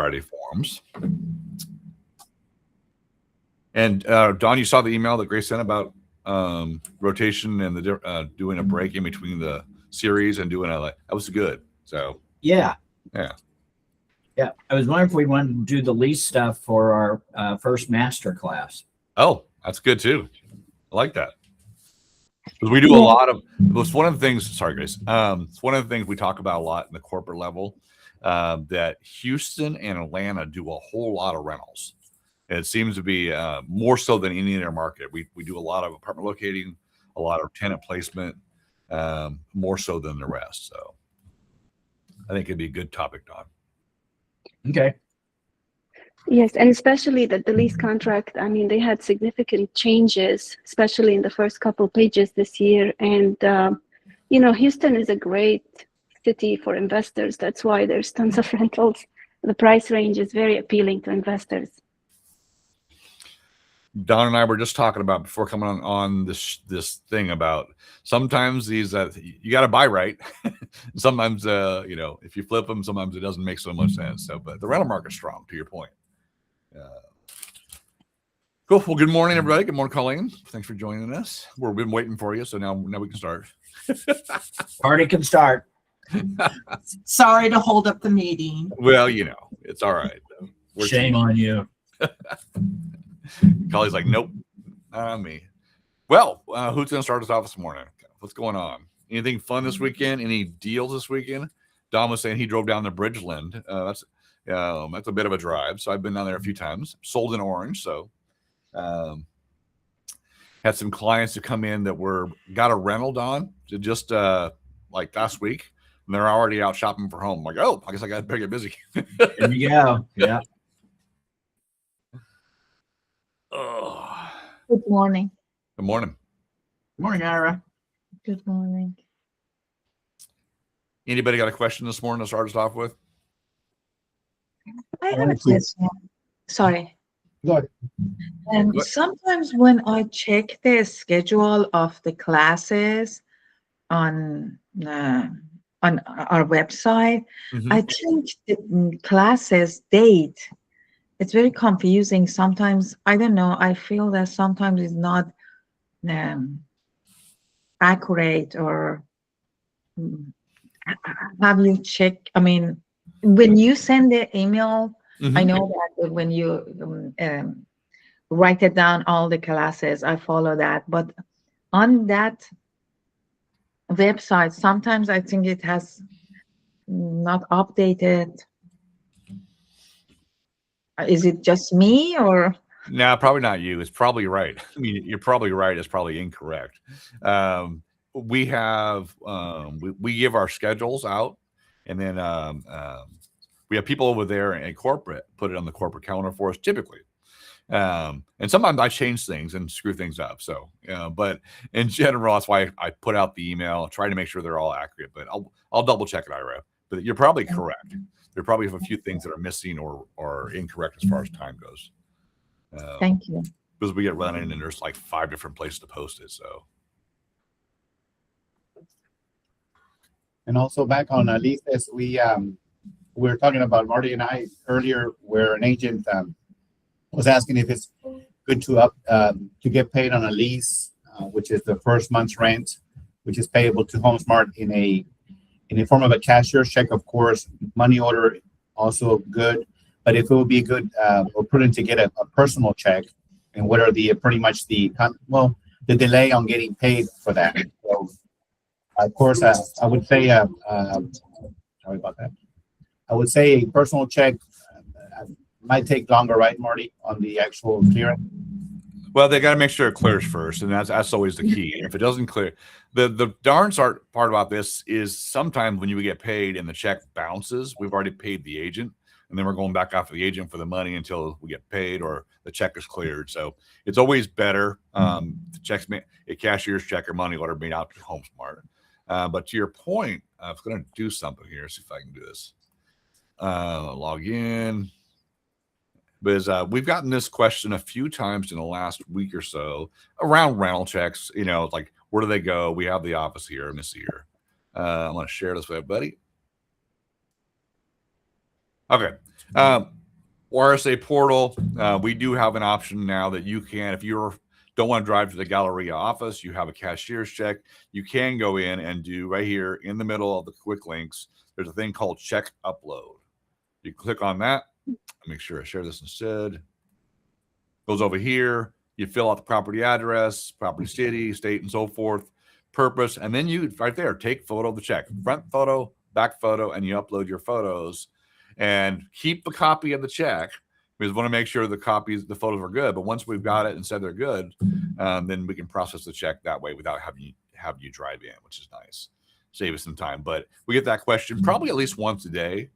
Friday forums. And Don, you saw the email that Grace sent about rotation and the doing a break in between the series and doing that was good. So yeah. I was wondering if we wanted to do the lease stuff for our first master class. Oh, that's good too. I like that. Because we do a lot of, it's one of the things, sorry, Grace. It's one of the things we talk about a lot in the corporate level, that Houston and Atlanta do a whole lot of rentals. And it seems to be more so than any other market. We do a lot of apartment locating, a lot of tenant placement, more so than the rest. So I think it'd be a good topic, Don. Okay. Yes, and especially that the lease contract, I mean, they had significant changes, especially in the first couple pages this year. And, Houston is a great city for investors. That's why there's tons of rentals. The price range is very appealing to investors. Don and I were just talking about before coming on this thing about sometimes these you got to buy right. Sometimes if you flip them, sometimes it doesn't make so much sense. So, but the rental market's strong. To your point. Cool. Well, good morning, everybody. Good morning, Colleen. Thanks for joining us. We've been waiting for you, so now we can start. Party can start. Sorry to hold up the meeting. Well, it's all right. Shame on you. Colleen's like, nope, not on me. Well, who's going to start us off this morning? What's going on? Anything fun this weekend? Any deals this weekend? Don was saying he drove down to Bridgeland. That's a bit of a drive. So I've been down there a few times. Sold in Orange. So had some clients to come in that got a rental, Don, just like last week. And they're already out shopping for home. I'm like, oh, I guess I got to get busy. There you go. Yeah. Oh. Good morning. Good morning. Good morning, Ira. Good morning. Anybody got a question this morning to start us off with? I have a question. Sorry. Go ahead. Sometimes when I check the schedule of the classes on our website, I think the classes date, it's very confusing. Sometimes, I don't know, I feel that sometimes it's not accurate. Or have you checked? I mean, when you send the email, I know that when you write it down, all the classes, I follow that. But on that website, sometimes I think it has not updated. Is it just me, or? No, probably not you. It's probably right. I mean, you're probably right. It's probably incorrect. We have we give our schedules out, and then we have people over there in corporate put it on the corporate calendar for us typically. And sometimes I change things and screw things up. So, but in general, that's why I put out the email, try to make sure they're all accurate. But I'll double check it, Ira. But you're probably correct. There probably have a few things that are missing or incorrect as far as time goes. Thank you. Because we get running and there's like 5 different places to post it. So. And also back on leases, we were talking about Marty and I earlier, where an agent was asking if it's good to get paid on a lease, which is the first month's rent, which is payable to HomeSmart in a form of a cashier's check, of course. Money order also good, but if it would be good or prudent to get a personal check, and what are pretty much the delay on getting paid for that. So, of course, I would say sorry about that. I would say a personal check might take longer, right, Marty, on the actual clearance? Well, they got to make sure it clears first, and that's always the key. And if it doesn't clear, the darn part about this is sometimes when you get paid and the check bounces, we've already paid the agent, and then we're going back after the agent for the money until we get paid or the check is cleared. So it's always better. The checks, a cashier's check or money order made out to HomeSmart. But to your point, I was going to do something here. See if I can do this. Log in. But we've gotten this question a few times in the last week or so around rental checks. Like, where do they go? We have the office here. Let me see here. I'm going to share this with everybody. Okay. RSA portal, we do have an option now that you can, if you don't want to drive to the Galleria office, you have a cashier's check, you can go in and do right here in the middle of the quick links. There's a thing called check upload. You click on that. Make sure I share this instead. Goes over here. You fill out the property address, property city, state, and so forth, purpose, and then you right there take photo of the check, front photo, back photo, and you upload your photos, and keep a copy of the check because we want to make sure the photos are good. But once we've got it and said they're good, then we can process the check that way without having you drive in, which is nice. Save us some time. But we get that question probably at least once a day,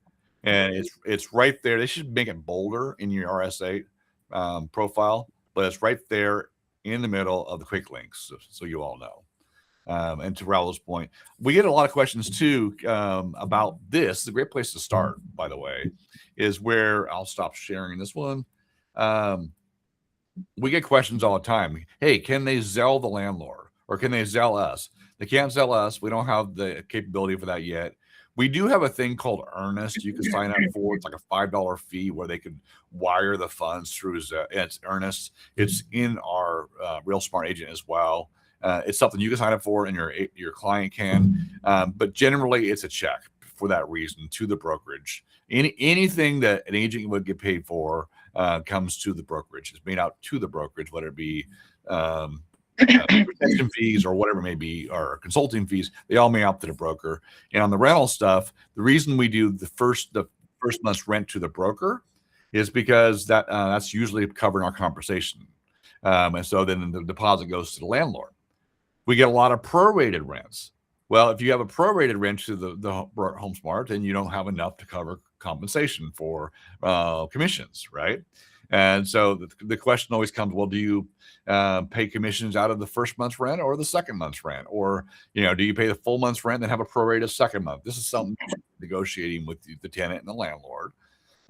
and it's right there. They should make it bolder in your RSA profile, but it's right there in the middle of the quick links, so you all know. And to Raul's point, we get a lot of questions too about this. It's a great place to start, by the way, is where I'll stop sharing this one. We get questions all the time. Hey, can they Zelle the landlord or can they Zelle us? They can't Zelle us. We don't have the capability for that yet. We do have a thing called Earnest. You can sign up for. It's like a $5 fee where they can wire the funds through. It's Earnest. It's in our Real Smart Agent as well. It's something you can sign up for, and your client can. But generally, it's a check for that reason to the brokerage. Anything that an agent would get paid for comes to the brokerage. It's made out to the brokerage, whether it be protection fees or whatever it may be, or consulting fees. They all made out to the broker. And on the rental stuff, the reason we do the first month's rent to the broker is because that's usually covering our conversation. And so then the deposit goes to the landlord. We get a lot of prorated rents. Well, if you have a prorated rent to the Home Smart, then you don't have enough to cover compensation for commissions, right? And so the question always comes, well, do you pay commissions out of the first month's rent or the second month's rent? Or, do you pay the full month's rent and have a prorated second month? This is something negotiating with the tenant and the landlord.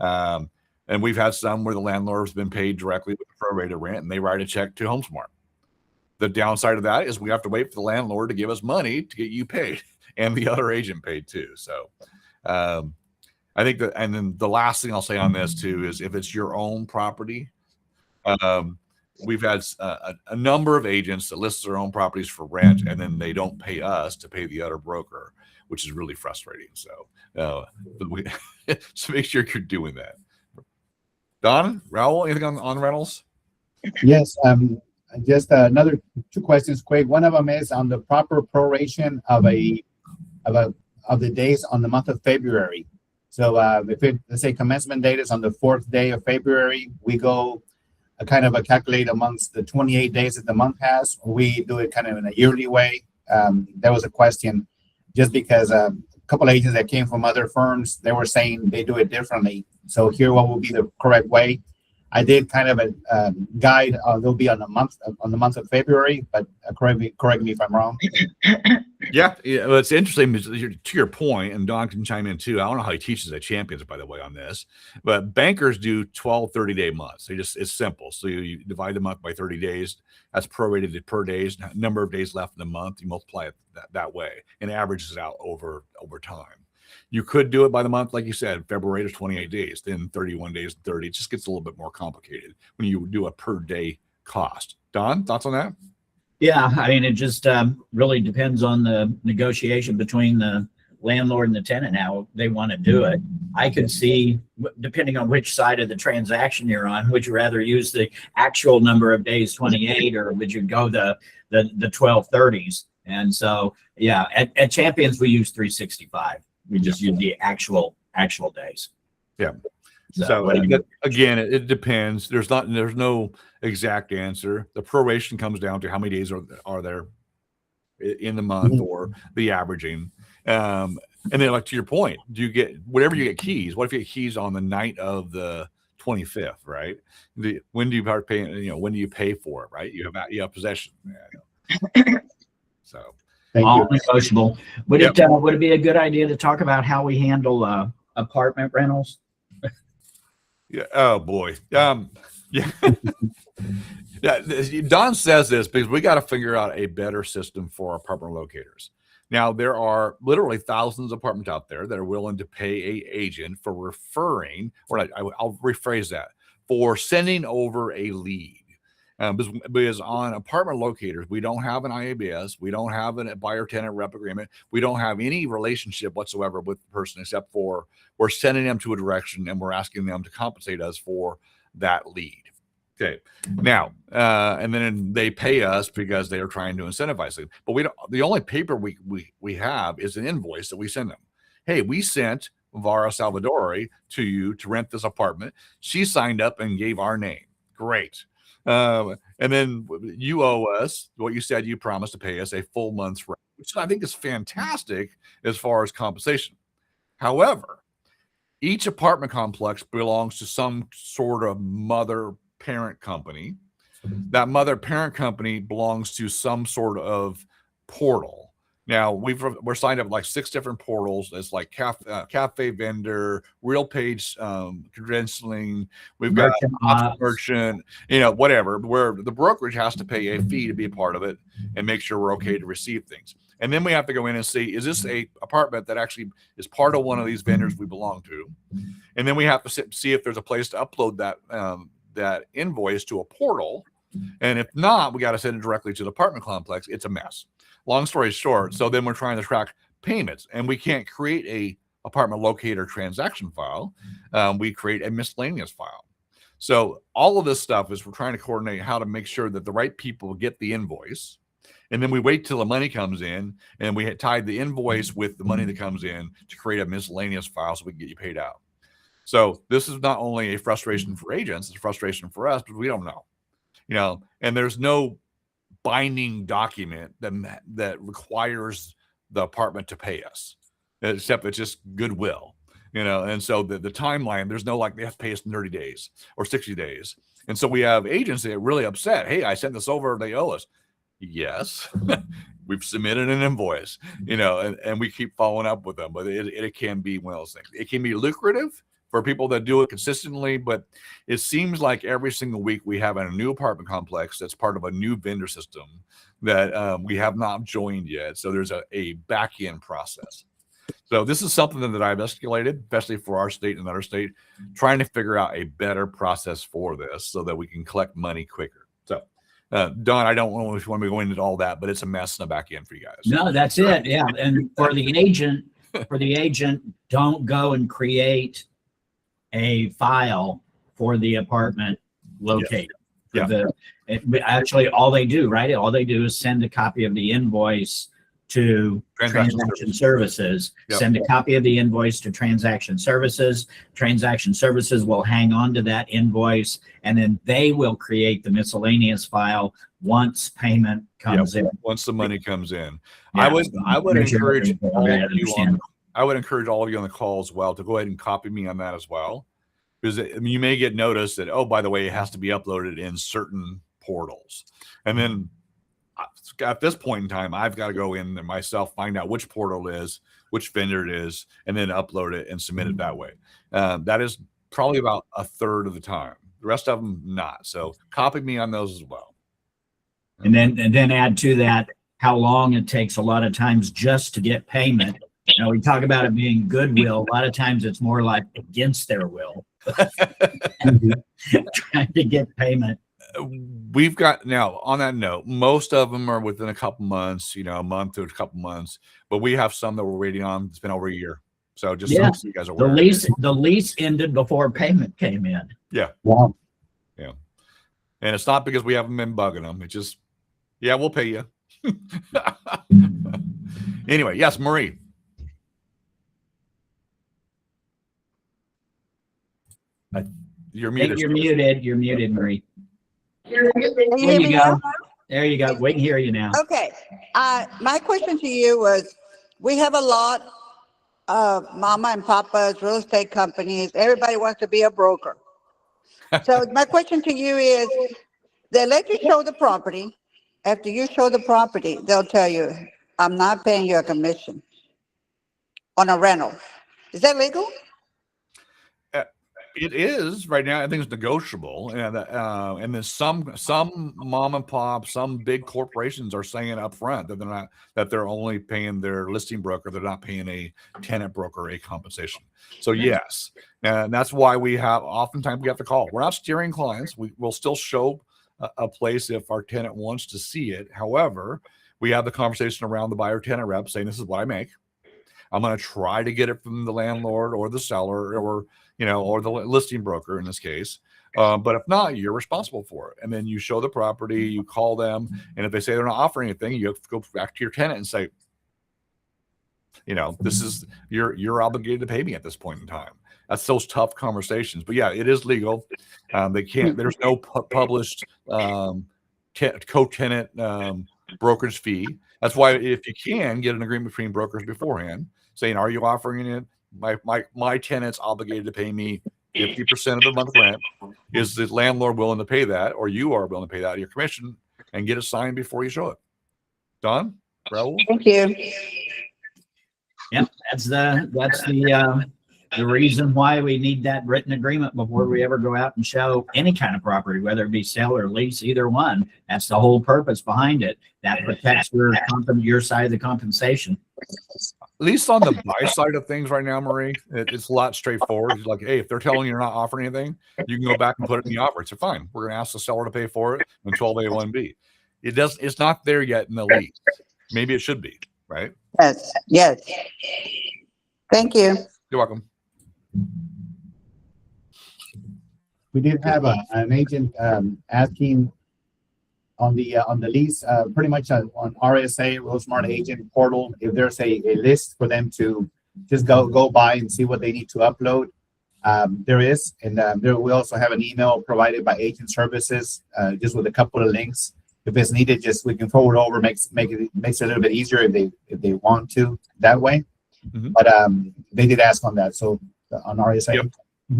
And we've had some where the landlord has been paid directly with the prorated rent and they write a check to Home Smart. The downside of that is we have to wait for the landlord to give us money to get you paid and the other agent paid too. So I think that, and then the last thing I'll say on this too is if it's your own property, we've had a number of agents that list their own properties for rent and then they don't pay us to pay the other broker, which is really frustrating. So so make sure you're doing that. Don, Raul, anything on rentals? Yes. Just another two questions quick. One of them is on the proper proration of the days on the month of February. So if let's say commencement date is on the 4th day of February, we go kind of calculate amongst the 28 days that the month has. We do it kind of in a yearly way. There was a question just because a couple of agents that came from other firms, they were saying they do it differently. So here, what will be the correct way? I did kind of a guide. They'll be on the month of February, but correct me if I'm wrong. Yeah, well, it's interesting to your point, and Don can chime in too. I don't know how he teaches at Champions, by the way, on this, but bankers do 12 30-day months. It's simple. So you divide the month by 30 days. That's prorated per days, number of days left in the month. You multiply it that way and averages it out over time. You could do it by the month, like you said. February is 28 days, then 31 days, 30. It just gets a little bit more complicated when you do a per day cost. Don, thoughts on that? Yeah, I mean, it just really depends on the negotiation between the landlord and the tenant, how they want to do it. I could see, depending on which side of the transaction you're on, would you rather use the actual number of days, 28, or would you go the 12 30s? And so, yeah, at Champions, we use 365. We just use the actual days. Yeah. So again, it depends. There's no exact answer. The proration comes down to how many days are there in the month or the averaging. And then, like to your point, do you get whatever you get keys? What if you get keys on the night of the 25th, right? When do you start paying? When do you pay for it, right? You have possession. So. All negotiable. Would it be a good idea to talk about how we handle apartment rentals? Yeah. Oh boy. Yeah. Don says this because we got to figure out a better system for apartment locators. Now, there are literally thousands of apartments out there that are willing to pay a agent for referring, or I'll rephrase that, for sending over a lead. Because on apartment locators, we don't have an IABS, we don't have a buyer-tenant rep agreement, we don't have any relationship whatsoever with the person except for we're sending them to a direction and we're asking them to compensate us for that lead. Okay. Now, and then they pay us because they are trying to incentivize it. But we don't. The only paper we have is an invoice that we send them. Hey, we sent Vara Salvadori to you to rent this apartment. She signed up and gave our name. Great. And then you owe us what you said you promised to pay us a full month's rent, which I think is fantastic as far as compensation. However, each apartment complex belongs to some sort of mother parent company. That mother parent company belongs to some sort of portal. Now we're signed up like 6 different portals. It's like cafe vendor, real page credentialing. We've got merchant, whatever. Where the brokerage has to pay a fee to be a part of it and make sure we're okay to receive things. And then we have to go in and see, is this a apartment that actually is part of one of these vendors we belong to? And then we have to see if there's a place to upload that invoice to a portal. And if not, we got to send it directly to the apartment complex. It's a mess. Long story short, so then we're trying to track payments, and we can't create a apartment locator transaction file. We create a miscellaneous file. So all of this stuff is we're trying to coordinate how to make sure that the right people get the invoice. And then we wait till the money comes in, and we tied the invoice with the money that comes in to create a miscellaneous file so we can get you paid out. So this is not only a frustration for agents, it's a frustration for us, but we don't know, and there's no binding document that requires the apartment to pay us, except it's just goodwill, and so the timeline, there's no like they have to pay us in 30 days or 60 days. And so we have agents that are really upset. Hey, I sent this over, they owe us. Yes, we've submitted an invoice, and we keep following up with them, but it can be one of those things. It can be lucrative for people that do it consistently, but it seems like every single week we have a new apartment complex that's part of a new vendor system that we have not joined yet. So there's a back-end process. So this is something that I've escalated, especially for our state and another state, trying to figure out a better process for this so that we can collect money quicker. So Don, I don't know if you want me to go into all that, but it's a mess in the back end for you guys. No, that's it. Yeah. And for the agent, don't go and create a file for the apartment locator. Yeah. Actually, all they do is send a copy of the invoice to transaction services. Yep. Send a copy of the invoice to transaction services. Transaction services will hang on to that invoice, and then they will create the miscellaneous file once payment comes in. Once the money comes in. Yeah. I would encourage all of you I would encourage all of you on the call as well to go ahead and copy me on that as well, because you may get notice that, oh, by the way, it has to be uploaded in certain portals. And then at this point in time, I've got to go in there myself, find out which portal it is, which vendor it is, and then upload it and submit it that way. That is probably about a third of the time. The rest of them, not. So copy me on those as well. And then add to that how long it takes a lot of times just to get payment. We talk about it being goodwill. A lot of times it's more like against their will. Trying to get payment. We've got, now on that note, most of them are within a couple months, a month to a couple months, but we have some that we're waiting on. It's been over a year. So just so you guys are aware. The lease ended before payment came in. Yeah. Wow. Yeah. And it's not because we haven't been bugging them. It's just, we'll pay you. Anyway, yes, Marie. You're muted. You're muted, Marie. Can you There hear you me go. now? There you go. We can hear you now. Okay. My question to you was, we have a lot of mama and papa's real estate companies. Everybody wants to be a broker. So my question to you is, they let you show the property. After you show the property, they'll tell you, I'm not paying you a commission on a rental. Is that legal? It is right now. I think it's negotiable, and then some mom and pop, some big corporations are saying up front that they're only paying their listing broker. They're not paying a tenant broker a compensation. So yes, and that's why oftentimes we have to call. We're not steering clients. We'll still show a place if our tenant wants to see it. However, we have the conversation around the buyer tenant rep saying, this is what I make. I'm going to try to get it from the landlord or the seller or the listing broker in this case. But if not, you're responsible for it. And then you show the property, you call them. And if they say they're not offering anything, you have to go back to your tenant and say, this is, you're obligated to pay me at this point in time. That's those tough conversations. But yeah, it is legal. There's no published co-tenant brokerage fee. That's why if you can get an agreement between brokers beforehand, saying, are you offering it? My tenant's obligated to pay me 50% of the month rent. Is the landlord willing to pay that, or you are willing to pay that out of your commission, and get it signed before you show it? Don? Raul? Thank you. Yep, that's the reason why we need that written agreement before we ever go out and show any kind of property, whether it be sale or lease, either one. That's the whole purpose behind it. That protects your side of the compensation. At least on the buy side of things right now, Marie, it's a lot straightforward. It's like, hey, if they're telling you you're not offering anything, you can go back and put it in the offer. It's fine. We're going to ask the seller to pay for it in 12A1B. It's not there yet in the lease. Maybe it should be, right? Yes. Thank you. You're welcome. We did have an agent asking on the lease, pretty much on RSA, Real Smart Agent portal, if there's a list for them to just go by and see what they need to upload. There is, and we also have an email provided by Agent Services, just with a couple of links. If it's needed, we can forward over, makes it a little bit easier if they want to that way. Mm-hmm. But they did ask on that, so on RSA. Yep.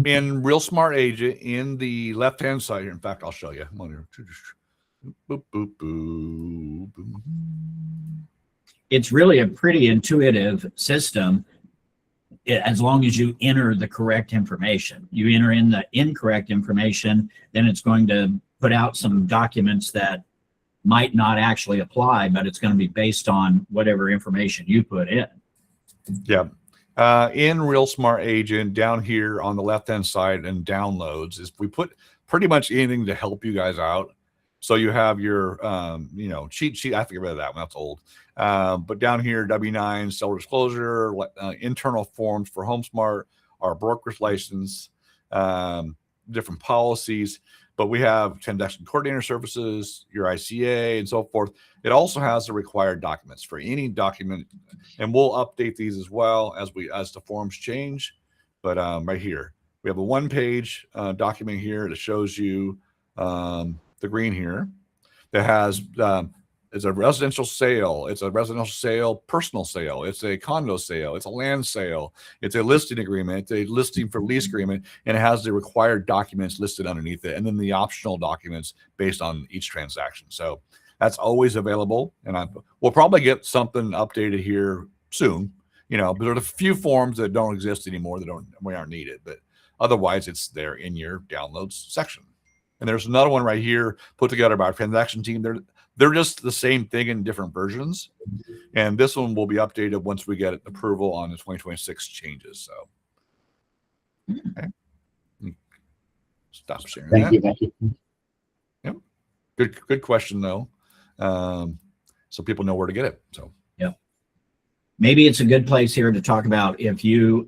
In Real Smart Agent, in the left-hand side here, in fact, I'll show you. Boop, boop, boop, boop. It's really a pretty intuitive system as long as you enter the correct information. You enter in the incorrect information, then it's going to put out some documents that might not actually apply, but it's going to be based on whatever information you put in. Yeah. In Real Smart Agent, down here on the left-hand side and downloads, is we put pretty much anything to help you guys out. So you have your, cheat sheet. I have to get rid of that one. That's old. But down here, W-9, seller disclosure, internal forms for HomeSmart, our broker's license, different policies. But we have transaction coordinator services, your ICA, and so forth. It also has the required documents for any document, and we'll update these as well as the forms change. But right here, we have a one-page document here that shows you the green here that has it's a residential sale, it's a residential sale, personal sale, it's a condo sale, it's a land sale, it's a listing agreement, it's a listing for lease agreement, and it has the required documents listed underneath it, and then the optional documents based on each transaction. So that's always available, and we'll probably get something updated here soon. But there are a few forms that don't exist anymore that aren't needed, but otherwise it's there in your downloads section. And there's another one right here put together by our transaction team. They're just the same thing in different versions. And this one will be updated once we get approval on the 2026 changes. So, okay. Stop sharing that. Thank you. Yep. Good question though. So people know where to get it. So, yeah. Maybe it's a good place here to talk about if you,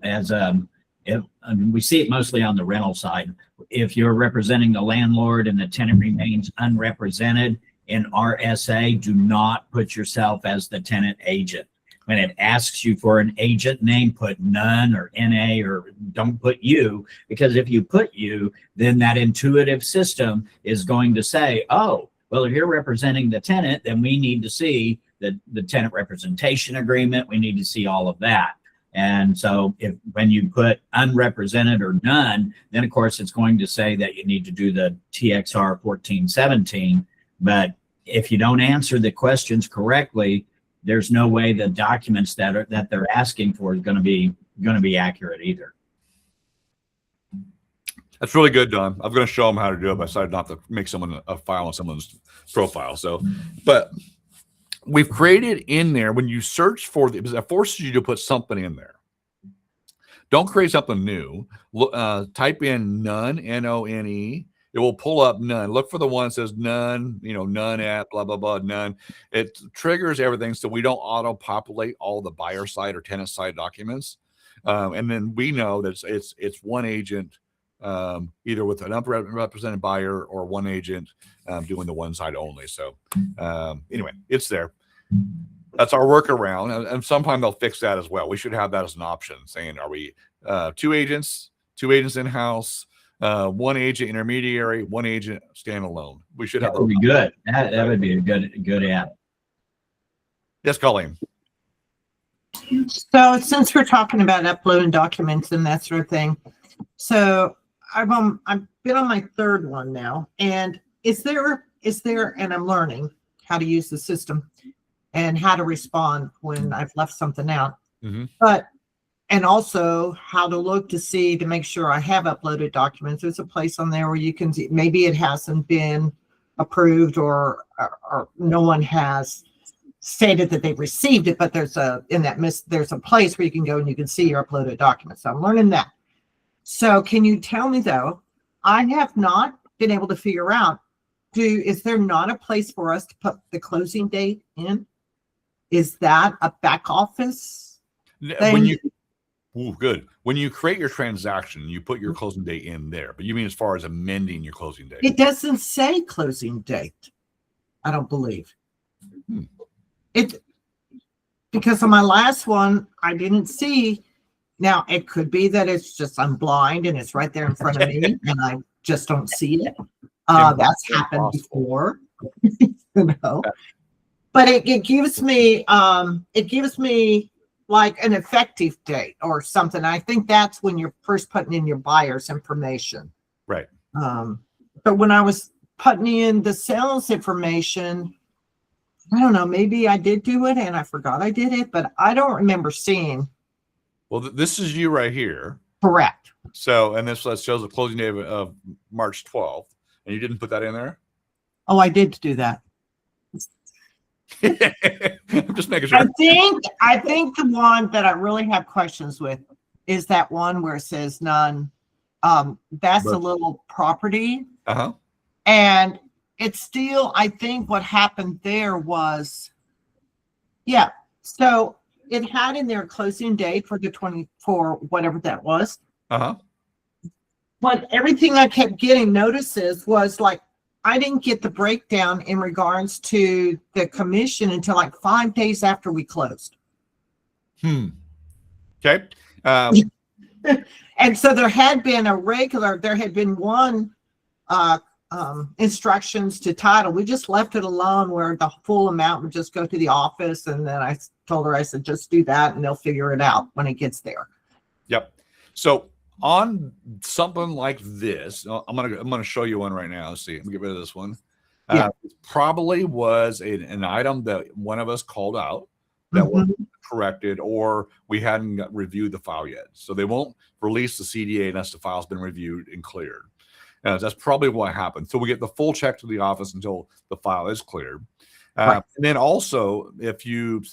we see it mostly on the rental side. If you're representing the landlord and the tenant remains unrepresented in RSA, do not put yourself as the tenant agent. When it asks you for an agent name, put none or NA, or don't put you, because if you put you, then that intuitive system is going to say, oh, well, if you're representing the tenant, then we need to see the tenant representation agreement. We need to see all of that. And so when you put unrepresented or none, then of course it's going to say that you need to do the TXR 1417. But if you don't answer the questions correctly, there's no way the documents that they're asking for is going to be accurate either. That's really good, Don. I'm going to show them how to do it, but I decided not to make someone a file on someone's profile. So, but we've created in there when you search for the, because it forces you to put something in there. Don't create something new. Type in none, N-O-N-E. It will pull up none. Look for the one that says none, none at blah, blah, blah, none. It triggers everything so we don't auto-populate all the buyer side or tenant side documents. And then we know that it's one agent, either with an unrepresented buyer or one agent doing the one side only. So anyway, it's there. That's our workaround, and sometime they'll fix that as well. We should have that as an option, saying, are we two agents in-house, one agent intermediary, one agent standalone? We should have That would be good. That would be a good app. Yes, Colleen. So since we're talking about uploading documents and that sort of thing, so I've been on my third one now, and is there, and I'm learning how to use the system and how to respond when I've left something out, and also how to look to see, to make sure I have uploaded documents. There's a place on there where you can see, maybe it hasn't been approved or no one has stated that they've received it, but there's a place where you can go and you can see your uploaded documents. So I'm learning that. So can you tell me though, I have not been able to figure out, is there not a place for us to put the closing date in? Is that a back office thing? Good. When you create your transaction, you put your closing date in there, but you mean as far as amending your closing date? It doesn't say closing date, I don't believe. It, because on my last one, I didn't see. Now, it could be that it's just I'm blind and it's right there in front of me and I just don't see it. That's happened before, But it gives me like an effective date or something. I think that's when you're first putting in your buyer's information. Right. But when I was putting in the sales information, I don't know, maybe I did do it and I forgot I did it, but I don't remember seeing. Well, this is you right here. Correct. So, and this shows the closing date of March 12th, and you didn't put that in there? Oh, I did do that. I'm just making sure. I think the one that I really have questions with is that one where it says none. That's a little property. And it's still, I think what happened there was, so it had in there a closing date for the 24, whatever that was. But everything I kept getting notices was like, I didn't get the breakdown in regards to the commission until like 5 days after we closed. Okay. And so there had been one instructions to title. We just left it alone where the full amount would just go to the office. And then I told her, I said, just do that and they'll figure it out when it gets there. Yep. So on something like this, I'm gonna show you one right now. Let's see. Let me get rid of this one. It probably was an item that one of us called out that was corrected, or we hadn't reviewed the file yet. So they won't release the CDA unless the file's been reviewed and cleared. That's probably what happened. So we get the full check to the office until the file is cleared. And then also, if you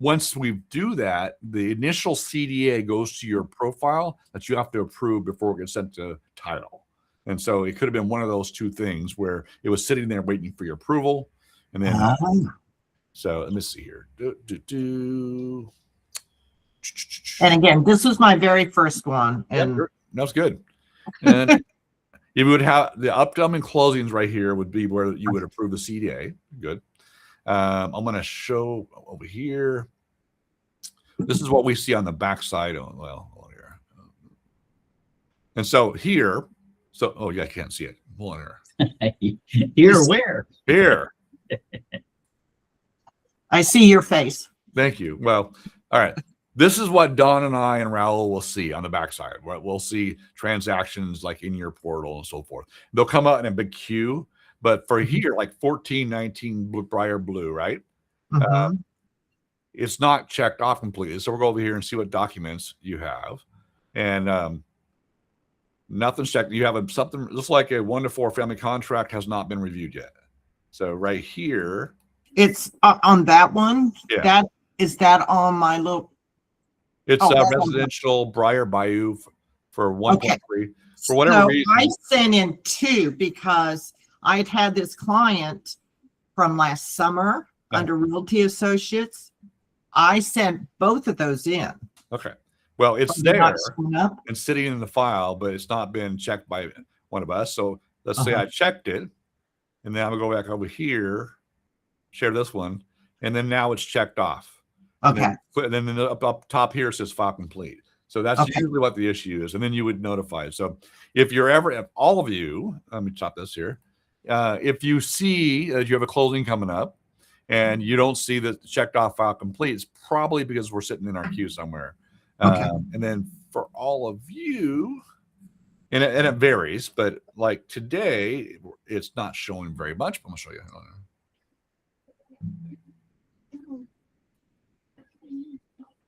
once we do that, the initial CDA goes to your profile that you have to approve before it gets sent to title. And so it could have been one of those two things where it was sitting there waiting for your approval. And then, so let me see here. And again, this was my very first one. And that's good. And you would have the upcoming closings right here would be where you would approve the CDA. Good. I'm going to show over here. This is what we see on the back side. Here. And so here, I can't see it. Hold on here. Here, where? Here. I see your face. Thank you. Well, all right. This is what Don and I and Raul will see on the backside. Right? We'll see transactions like in your portal and so forth. They'll come out in a big queue. But for here, like 1419 Briar Blue, right? It's not checked off completely. So we'll go over here and see what documents you have. And Nothing's checked. You have something just like a 1 to 4 family contract has not been reviewed yet. So right here, It's on that one. Yeah. That is that on my little. it's Oh, that's on residential Briar Bayou for 1.3 Okay. for whatever So reason. I sent in 2 because I'd had this client from last summer under Realty Associates. I sent both of those in. Okay. Well, it's They're there not showing up. and sitting in the file, but it's not been checked by one of us. So let's say I checked it, and then I'm gonna go back over here, share this one, and then now it's checked off. Okay. And then up top here it says file complete. So that's usually what the issue is, and then you would notify it. So if all of you, let me chop this here. If you see that you have a closing coming up, and you don't see the checked off file complete, it's probably because we're sitting in our queue somewhere. And then for all of you, and it varies, but like today, it's not showing very much. But I'm gonna show you.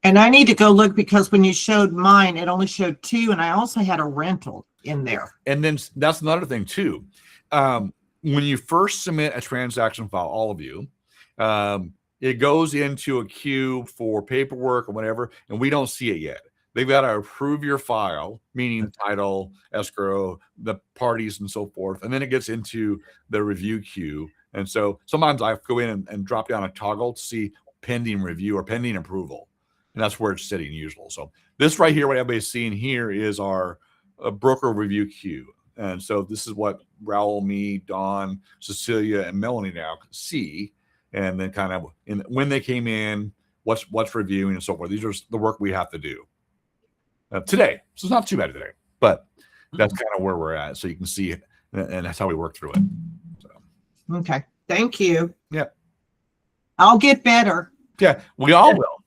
And I need to go look because when you showed mine, it only showed 2, and I also had a rental in there. And then that's another thing too. When you first submit a transaction file, all of you, it goes into a queue for paperwork or whatever, and we don't see it yet. They've got to approve your file, meaning title, escrow, the parties, and so forth. And then it gets into the review queue. And so sometimes I go in and drop down a toggle to see pending review or pending approval. And that's where it's sitting usually. So this right here, what everybody's seeing here is our broker review queue. And so this is what Raul, me, Don, Cecilia, and Melanie now see. And then kind of when they came in, what's reviewing and so forth. These are the work we have to do today. So it's not too bad today, but that's kind of where we're at. So you can see it, and that's how we work through it. So. Okay. Thank you. Yeah. I'll get better. Yeah, we all will.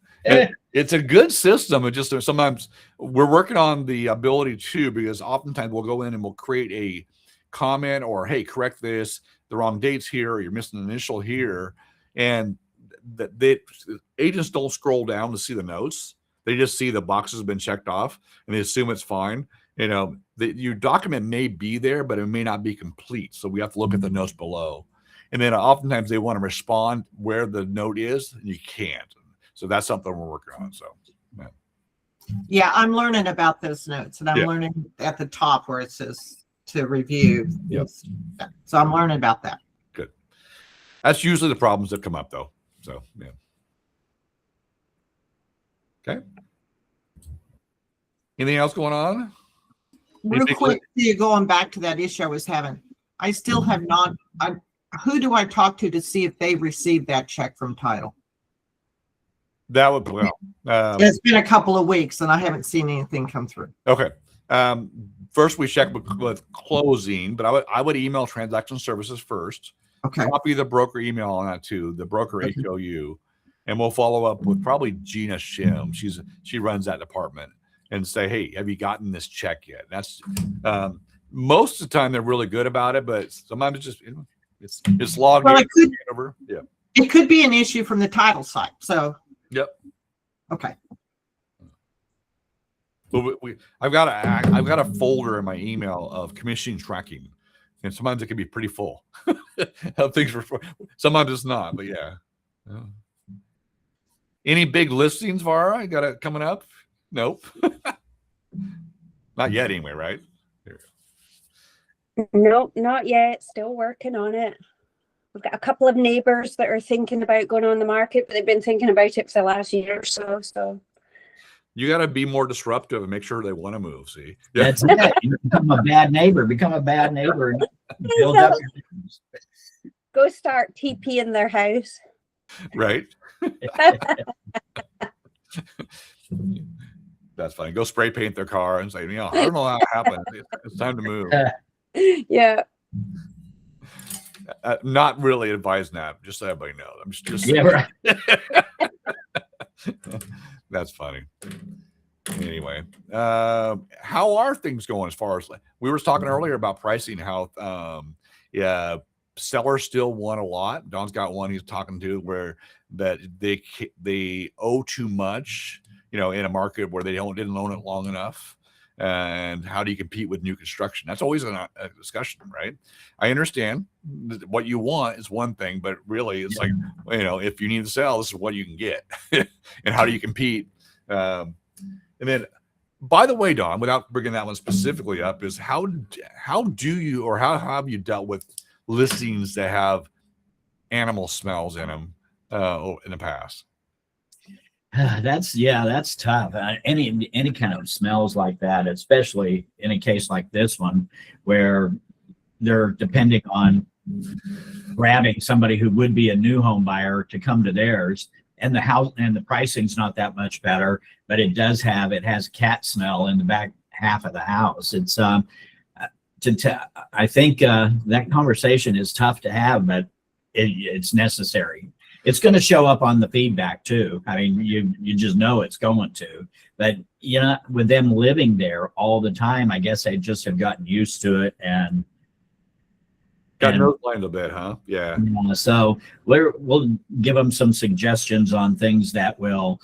It's a good system. It just sometimes we're working on the ability to, because oftentimes we'll go in and we'll create a comment or, hey, correct this, the wrong dates here, or you're missing an initial here. And the agents don't scroll down to see the notes. They just see the boxes have been checked off and they assume it's fine. You know, your document may be there, but it may not be complete. So we have to look at the notes below. And then oftentimes they want to respond where the note is, and you can't. So that's something we're working on. So, yeah, I'm learning about those notes, and I'm learning at the top where it says to review. Yep. So I'm learning about that. Good. That's usually the problems that come up, though. So, yeah. Okay. Anything else going on? Real quick, going back to that issue I was having, I still have not. Who do I talk to see if they received that check from title? That would it's been a couple of weeks and I haven't seen anything come through. Okay. First we check with closing, but I would email transaction services first. Okay. Copy the broker email on that too, the broker HOU, and we'll follow up with probably Gina Shim. She runs that department, and say, hey, have you gotten this check yet? That's most of the time they're really good about it, but sometimes it's logged over. Yeah. It could be an issue from the title site. So yep. Okay. But I've got a folder in my email of commission tracking, and sometimes it can be pretty full of things. Sometimes it's not, but yeah. Any big listings, Vara? You got it coming up? Nope. Not yet, anyway, right? Here. Nope, not yet. Still working on it. We've got a couple of neighbors that are thinking about going on the market, but they've been thinking about it for the last year or so. So you got to be more disruptive and make sure they want to move. See, that's it. You become a bad neighbor. And build up. Go start TP in their house. Right. That's funny. Go spray paint their car and say, I don't know how it happened. It's time to move. Yeah. Not really advising that, just so everybody knows. I'm just yeah, right. That's funny. Anyway, how are things going as far as we were talking earlier about pricing? How sellers still want a lot. Don's got one he's talking to where that they owe too much, in a market where they didn't own it long enough. and how do you compete with new construction? That's always a discussion, right? I understand what you want is one thing, but really it's like, if you need to sell, this is what you can get. And how do you compete? And then, by the way, Don, without bringing that one specifically up, is how do you, or how have you dealt with listings that have animal smells in them in the past? That's tough. Any kind of smells like that, especially in a case like this one, where they're depending on grabbing somebody who would be a new home buyer to come to theirs, and the house and the pricing's not that much better, but it has cat smell in the back half of the house. It's I think that conversation is tough to have, but it's necessary. It's going to show up on the feedback too. I mean, you just know it's going to. But with them living there all the time, I guess they just have gotten used to it and got nosedlined a bit, huh? Yeah. So we'll give them some suggestions on things that will,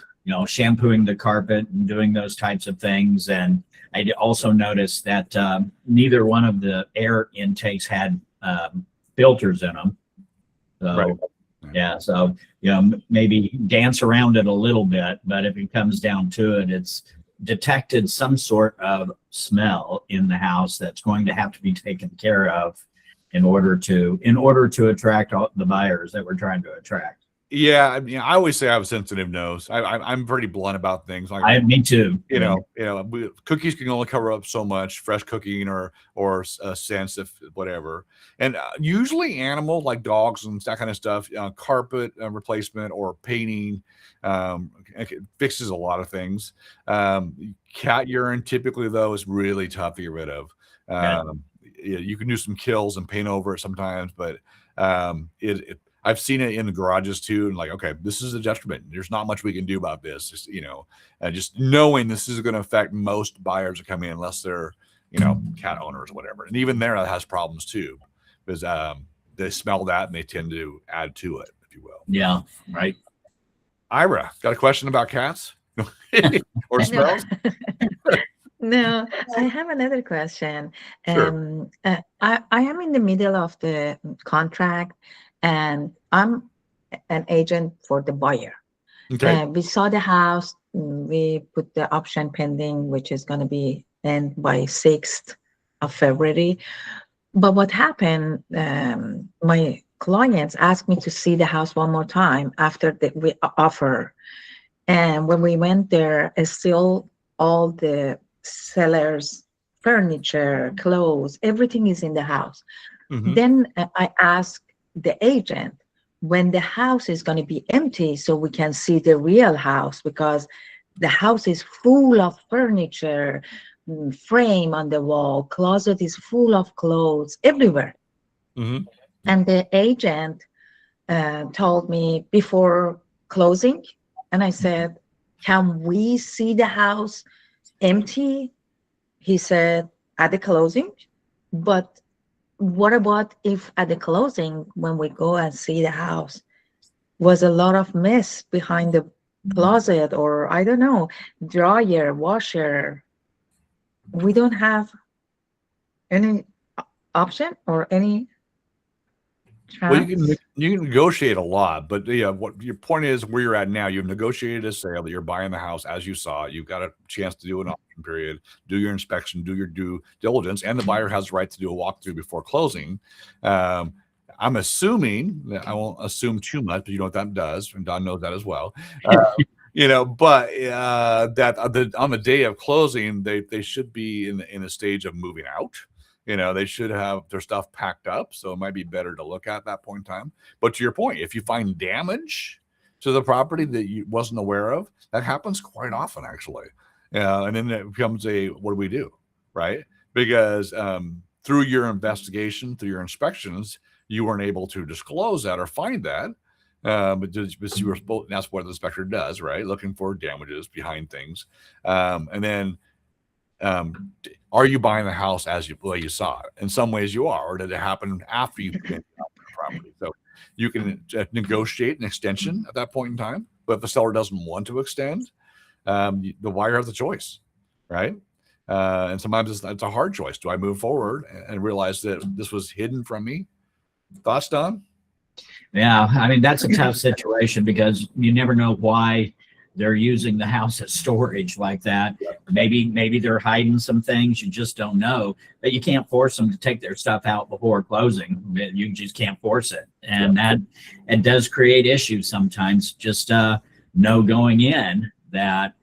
shampooing the carpet and doing those types of things. And I also noticed that neither one of the air intakes had filters in them. So, right. Yeah, so maybe dance around it a little bit, but if it comes down to it, it's detected some sort of smell in the house that's going to have to be taken care of in order to attract all the buyers that we're trying to attract. Yeah, I mean, I always say I have a sensitive nose. I'm pretty blunt about things. Like me too. Cookies can only cover up so much, fresh cooking or scents, if whatever. And usually, animal like dogs and that kind of stuff, carpet replacement or painting, fixes a lot of things. Cat urine typically though is really tough to get rid of. You can do some kills and paint over it sometimes, but I've seen it in the garages too, and like, okay, this is a detriment. There's not much we can do about this. Just, just knowing this is going to affect most buyers that come in, unless they're, cat owners or whatever. And even there, that has problems too, because they smell that and they tend to add to it, if you will. Yeah, right. Ira, got a question about cats or smells? No, I have another question. Sure. I am in the middle of the contract, and I'm an agent for the buyer. Okay. We saw the house. We put the option pending, which is going to be end by 6th of February. But what happened, my clients asked me to see the house one more time after we offer. And when we went there, it's still all the sellers, furniture, clothes, everything is in the house. Mm-hmm. Then I asked the agent when the house is going to be empty so we can see the real house, because the house is full of furniture, frame on the wall, closet is full of clothes everywhere. Mm-hmm. And the agent told me before closing, and I said, can we see the house empty? He said, at the closing. But what about if at the closing, when we go and see the house, was a lot of mess behind the closet, or I don't know, dryer, washer? We don't have any option or any Well, you can negotiate a lot, but what your point is, where you're at now, you've negotiated a sale that you're buying the house as you saw it. You've got a chance to do an option period, do your inspection, do your due diligence, and the buyer has the right to do a walkthrough before closing. I'm assuming that I won't assume too much, but you know what that does, and Don knows that as well. But that on the day of closing, they should be in a stage of moving out. They should have their stuff packed up, so it might be better to look at that point in time. But to your point, if you find damage to the property that you wasn't aware of, that happens quite often, actually. And then it becomes what do we do, right? Because through your investigation, through your inspections, you weren't able to disclose that or find that. But you were supposed, that's what the inspector does, right? Looking for damages behind things. And then are you buying the house as the way you saw it? In some ways you are, or did it happen after you came out the property? So you can negotiate an extension at that point in time. But if the seller doesn't want to extend, the buyer has the choice, right? And sometimes it's a hard choice. Do I move forward and realize that this was hidden from me? Thoughts, Don? Yeah, I mean, that's a tough situation because you never know why they're using the house as storage like that. Maybe they're hiding some things. You just don't know. But you can't force them to take their stuff out before closing. You just can't force it. And that it does create issues sometimes. Just know going in that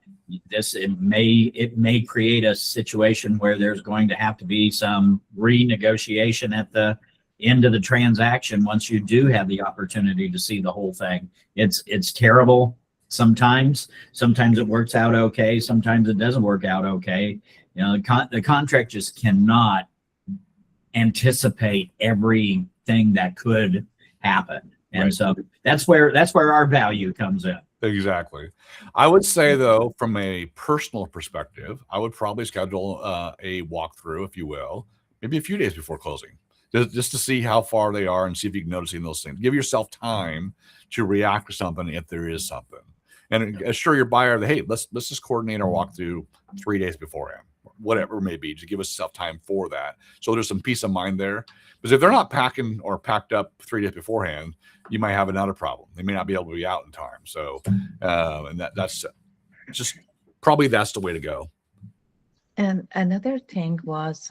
it may create a situation where there's going to have to be some renegotiation at the end of the transaction once you do have the opportunity to see the whole thing. It's terrible sometimes. Sometimes it works out okay. Sometimes it doesn't work out okay. You know, the contract just cannot anticipate everything that could happen. And so that's where our value comes in. Exactly. I would say, though, from a personal perspective, I would probably schedule a walkthrough, if you will, maybe a few days before closing, just to see how far they are and see if you can notice those things. Give yourself time to react to something if there is something, and assure your buyer that, hey, let's just coordinate our walkthrough 3 days beforehand, whatever it may be, to give yourself time for that. So there's some peace of mind there. Because if they're not packing or packed up 3 days beforehand, you might have another problem. They may not be able to be out in time. So, and that's just probably that's the way to go. And another thing was,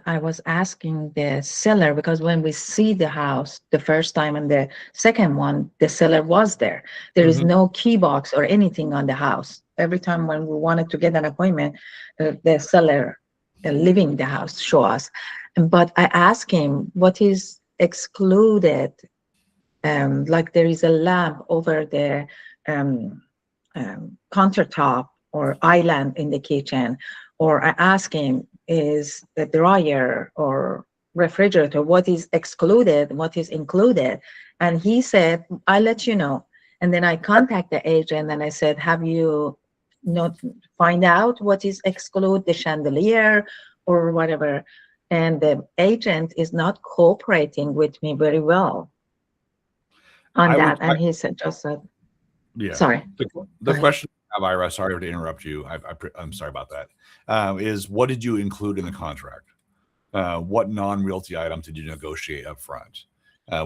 I was asking the seller, because when we see the house the first time and the second one, the seller was there. There is no key box or anything on the house. Every time when we wanted to get an appointment, the seller living the house show us. But I asked him what is excluded. Like there is a lamp over the countertop or island in the kitchen. Or I ask him, is the dryer or refrigerator, what is excluded, what is included? And he said, I'll let you know. And then I contact the agent and I said, have you not find out what is exclude the chandelier or whatever? And the agent is not cooperating with me very well on that. And he said, just said, yeah. Sorry. The question I have, Ira, sorry to interrupt you. I'm sorry about that. Is what did you include in the contract? What non-realty items did you negotiate up front?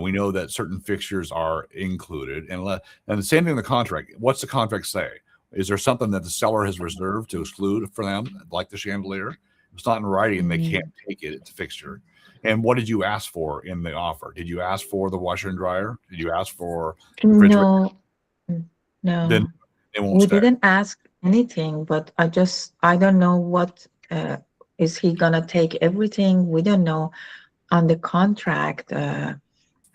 We know that certain fixtures are included, and the same thing in the contract. What's the contract say? Is there something that the seller has reserved to exclude for them, like the chandelier? If it's not in writing, they can't take it. It's a fixture. And what did you ask for in the offer? Did you ask for the washer and dryer? Did you ask for refrigerator? No. Then they won't We stay. didn't ask anything, but I don't know what is he gonna take everything. We don't know on the contract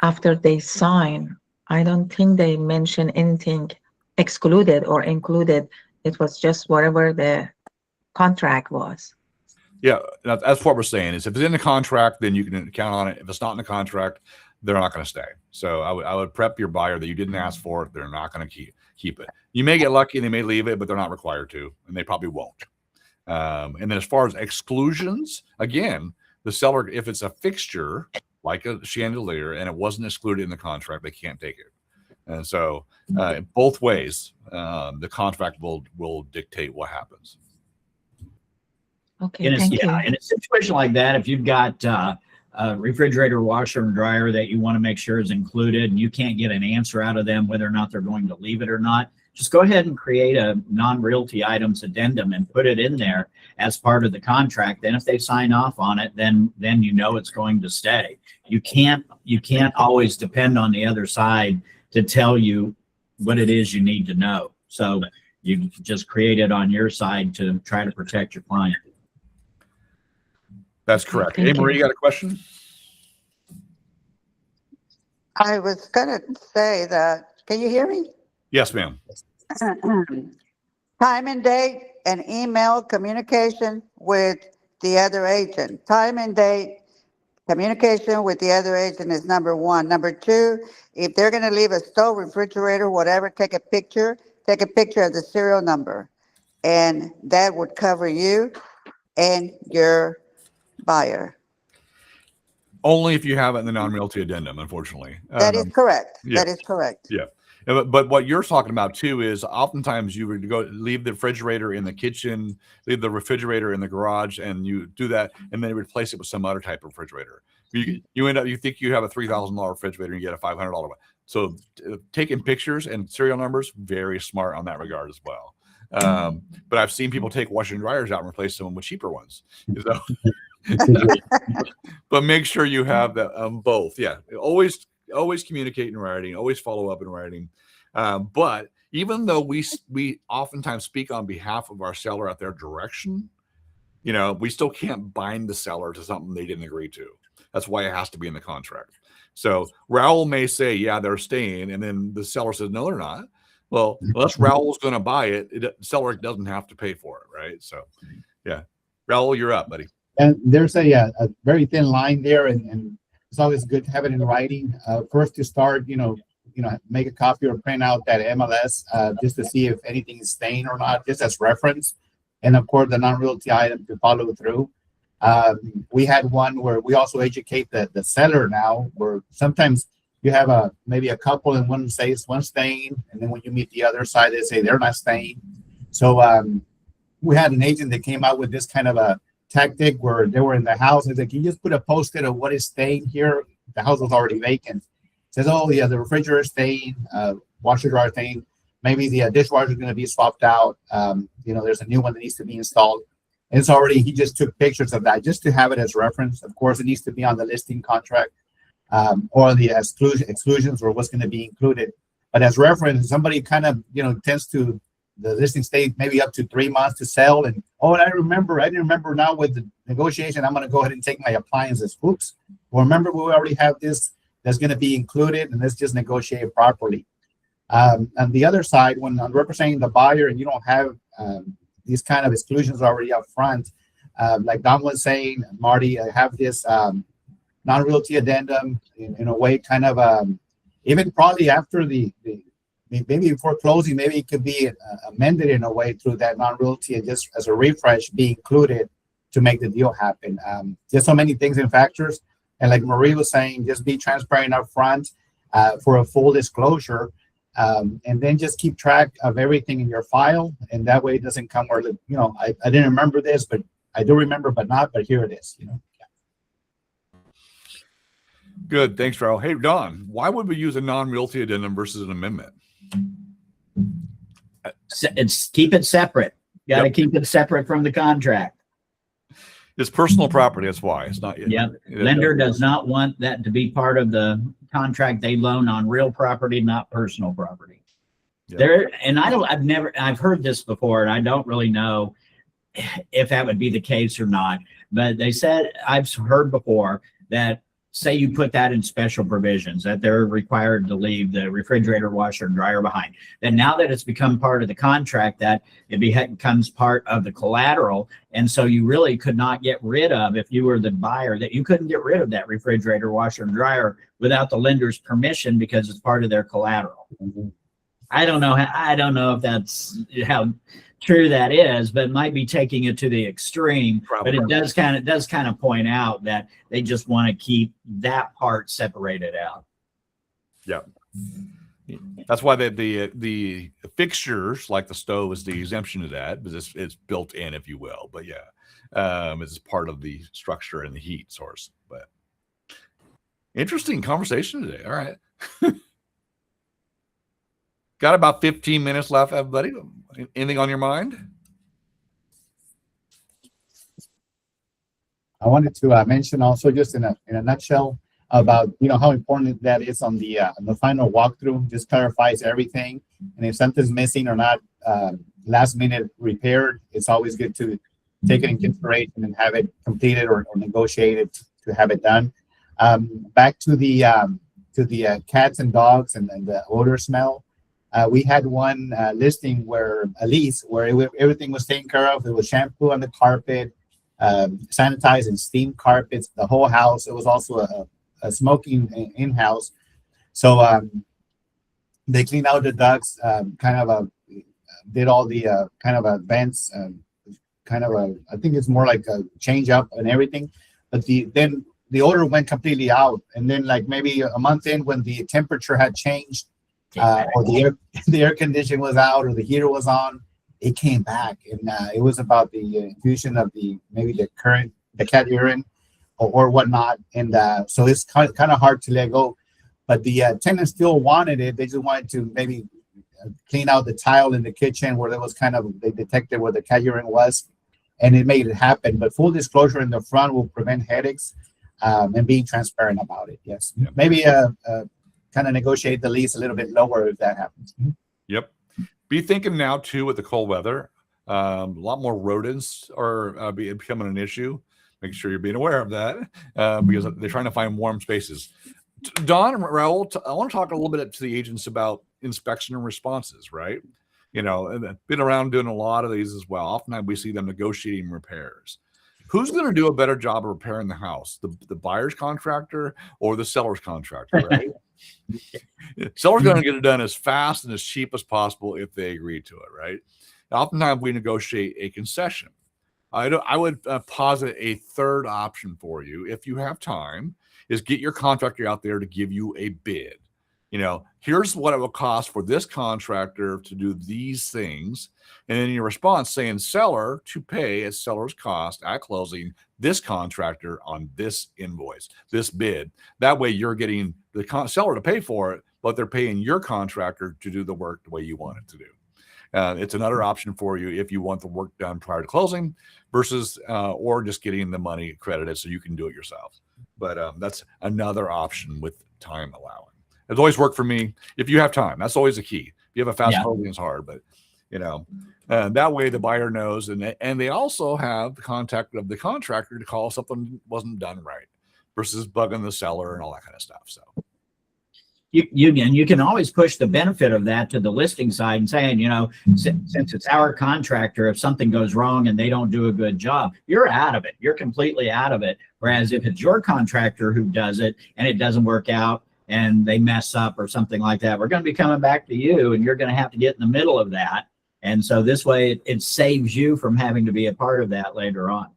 after they sign. I don't think they mention anything excluded or included. It was just whatever the contract was. Yeah, that's what we're saying. Is if it's in the contract, then you can count on it. If it's not in the contract, they're not going to stay. So I would prep your buyer that you didn't ask for it. They're not going to keep it. You may get lucky and they may leave it, but they're not required to, and they probably won't. And then as far as exclusions, again, the seller, if it's a fixture like a chandelier and it wasn't excluded in the contract, they can't take it. And so both ways, the contract will dictate what happens. Okay, thank you. In a situation like that, if you've got a refrigerator, washer, and dryer that you want to make sure is included, and you can't get an answer out of them whether or not they're going to leave it or not, just go ahead and create a non-realty items addendum and put it in there as part of the contract. Then if they sign off on it, then you know it's going to stay. You can't always depend on the other side to tell you what it is you need to know. So you just create it on your side to try to protect your client. That's correct. Hey, Marie, you got a question? I was gonna say that, can you hear me? Yes, ma'am. Time and date and email communication with the other agent. Time and date communication with the other agent is number one. Number two, if they're gonna leave a stove, refrigerator, whatever, take a picture of the serial number. And that would cover you and your buyer. Only if you have it in the non-realty addendum, unfortunately. That is correct. Yeah. That is correct. Yeah. But what you're talking about too is oftentimes you would go leave the refrigerator in the kitchen, leave the refrigerator in the garage, and you do that, and then replace it with some other type of refrigerator. You end up, you think you have a $3,000 refrigerator, and you get a $500 one. So taking pictures and serial numbers, very smart on that regard as well. But I've seen people take washers and dryers out and replace them with cheaper ones. So, but make sure you have that both. Yeah, always communicate in writing, always follow up in writing. But even though we oftentimes speak on behalf of our seller at their direction, we still can't bind the seller to something they didn't agree to. That's why it has to be in the contract. So Raul may say, yeah, they're staying, and then the seller says, no, they're not. Well, unless Raul's going to buy it, the seller doesn't have to pay for it, right? So, yeah, Raul, you're up, buddy. And there's a very thin line there, and it's always good to have it in writing. First to start, make a copy or print out that MLS just to see if anything is staying or not, just as reference. And of course, the non-realty item to follow through. We had one where we also educate the seller now, where sometimes you have maybe a couple and one says one's staying, and then when you meet the other side, they say they're not staying. So we had an agent that came out with this kind of a tactic where they were in the house and said, can you just put a post-it of what is staying here? The house was already vacant. Says, oh yeah, the refrigerator is staying, washer dryer staying. Maybe the dishwasher is going to be swapped out. There's a new one that needs to be installed. And it's already, he just took pictures of that just to have it as reference. Of course, it needs to be on the listing contract or the exclusions or what's going to be included. But as reference, somebody kind of, tends to, the listing stays maybe up to 3 months to sell. And, I didn't remember now with the negotiation, I'm going to go ahead and take my appliances. Oops. Well, remember, we already have this that's going to be included, and let's just negotiate it properly. On the other side, when I'm representing the buyer and you don't have these kind of exclusions already up front, like Don was saying, Marty, I have this non-realty addendum in a way, kind of even probably after maybe before closing, maybe it could be amended in a way through that non-realty and just as a refresh be included to make the deal happen. There's so many things and factors. And like Marie was saying, just be transparent up front for a full disclosure. And then just keep track of everything in your file. And that way it doesn't come where, I didn't remember this, but I do remember, but here it is, Yeah. Good. Thanks, Raul. Hey, Don, why would we use a non-realty addendum versus an amendment? Keep it separate. You got to keep it separate from the contract. It's personal property. That's why it's not. Lender does not want that to be part of the contract. They loan on real property, not personal property. Yep. I've heard this before, and I don't really know if that would be the case or not. But they said, I've heard before that, say you put that in special provisions that they're required to leave the refrigerator, washer, and dryer behind. Then now that it's become part of the contract, that it becomes part of the collateral. And so you really could not get rid of, if you were the buyer, that you couldn't get rid of that refrigerator, washer, and dryer without the lender's permission because it's part of their collateral. Mm-hmm. I don't know if that's how true that is, but it might be taking it to the extreme. Probably. But it does kind of point out that they just want to keep that part separated out. Yeah, that's why the fixtures like the stove is the exemption to that, because it's built in, if you will. But it's part of the structure and the heat source. But interesting conversation today. All right. Got about 15 minutes left, everybody. Anything on your mind? I wanted to mention also, just in a nutshell, about how important that is on the final walkthrough. Just clarifies everything, and if something's missing or not last minute repaired, it's always good to take it in consideration and have it completed or negotiated to have it done. Back to the cats and dogs and the odor smell. We had one listing where everything was taken care of. There was shampoo on the carpet, sanitized and steamed carpets, the whole house. It was also a smoking in-house. So they cleaned out the ducts, did all the vents, I think it's more like a change up and everything. But then the odor went completely out. And then like maybe a month in, when the temperature had changed, or the air condition was out or the heater was on, it came back, and it was about the infusion of maybe the current, the cat urine or whatnot, and so it's kind of hard to let go. But the tenants still wanted it. They just wanted to maybe clean out the tile in the kitchen where there was they detected where the cat urine was, and it made it happen. But full disclosure in the front will prevent headaches, and being transparent about it. Yes, yeah. Maybe kind of negotiate the lease a little bit lower if that happens. Yep. Be thinking now too with the cold weather. A lot more rodents are becoming an issue. Make sure you're being aware of that because they're trying to find warm spaces. Don and Raul, I want to talk a little bit to the agents about inspection and responses, right? You know, and been around doing a lot of these as well. Oftentimes we see them negotiating repairs. Who's going to do a better job of repairing the house? The buyer's contractor or the seller's contractor, right? Seller's going to get it done as fast and as cheap as possible if they agree to it, right? Oftentimes we negotiate a concession. I would posit a third option for you if you have time, is get your contractor out there to give you a bid. You know, here's what it will cost for this contractor to do these things. And then your response saying seller to pay at seller's cost at closing this contractor on this invoice, this bid. That way you're getting the seller to pay for it, but they're paying your contractor to do the work the way you want it to do. It's another option for you if you want the work done prior to closing versus or just getting the money credited so you can do it yourself. But that's another option with time allowing. It's always worked for me. If you have time, that's always the key. If you have a fast closing, it's hard, but you know, that way the buyer knows, and they also have the contact of the contractor to call if something wasn't done right versus bugging the seller and all that kind of stuff. So you can always push the benefit of that to the listing side and saying, you know, since it's our contractor, if something goes wrong and they don't do a good job, you're out of it. You're completely out of it. Whereas if it's your contractor who does it and it doesn't work out and they mess up or something like that, we're going to be coming back to you and you're going to have to get in the middle of that. And so this way it saves you from having to be a part of that later on.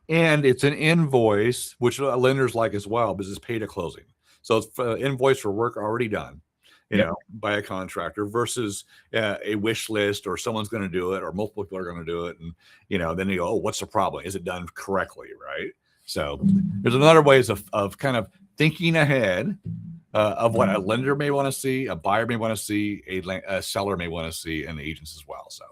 And it's an invoice, which lenders like as well, because it's paid at closing. So it's an invoice for work already done, you know, by a contractor versus a wish list or someone's going to do it or multiple people are going to do it. And, you know, then you go, oh, what's the problem? Is it done correctly? Right. So there's another ways of kind of thinking ahead of what a lender may want to see, a buyer may want to see, a seller may want to see, and the agents as well. So.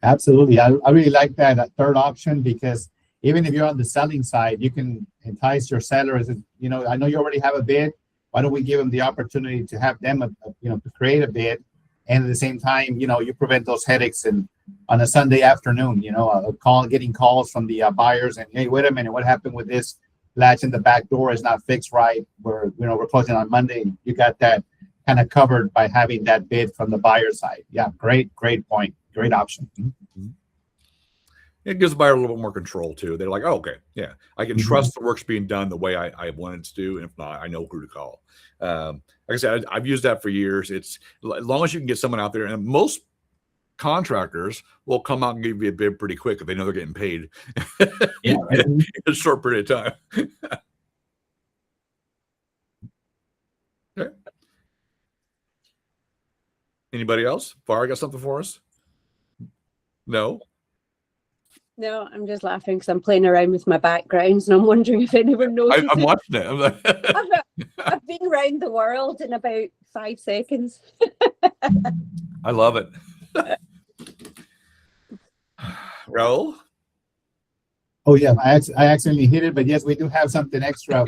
Absolutely. I really like that third option because even if you're on the selling side, you can entice your sellers. You know, I know you already have a bid. Why don't we give them the opportunity to have them, to create a bid, and at the same time, you know, you prevent those headaches and on a Sunday afternoon, you know, getting calls from the buyers and hey, wait a minute, what happened with this latch in the back door is not fixed right. We're closing on Monday. You got that kind of covered by having that bid from the buyer side. Yeah, great point. Great option. Mm-hmm. It gives the buyer a little bit more control too. They're like, oh, okay, yeah, I can trust the work's being done the way I want it to do. And if not, I know who to call. Like I said, I've used that for years. It's as long as you can get someone out there, and most contractors will come out and give you a bid pretty quick if they know they're getting paid in a short period of time. Okay. Anybody else? Farah got something for us? No? No, I'm just laughing because I'm playing around with my backgrounds and I'm wondering if anyone knows. I'm watching it. I'm like I've been around the world in about 5 seconds. I love it. Raul? Oh, yeah, I accidentally hit it, but yes, we do have something extra.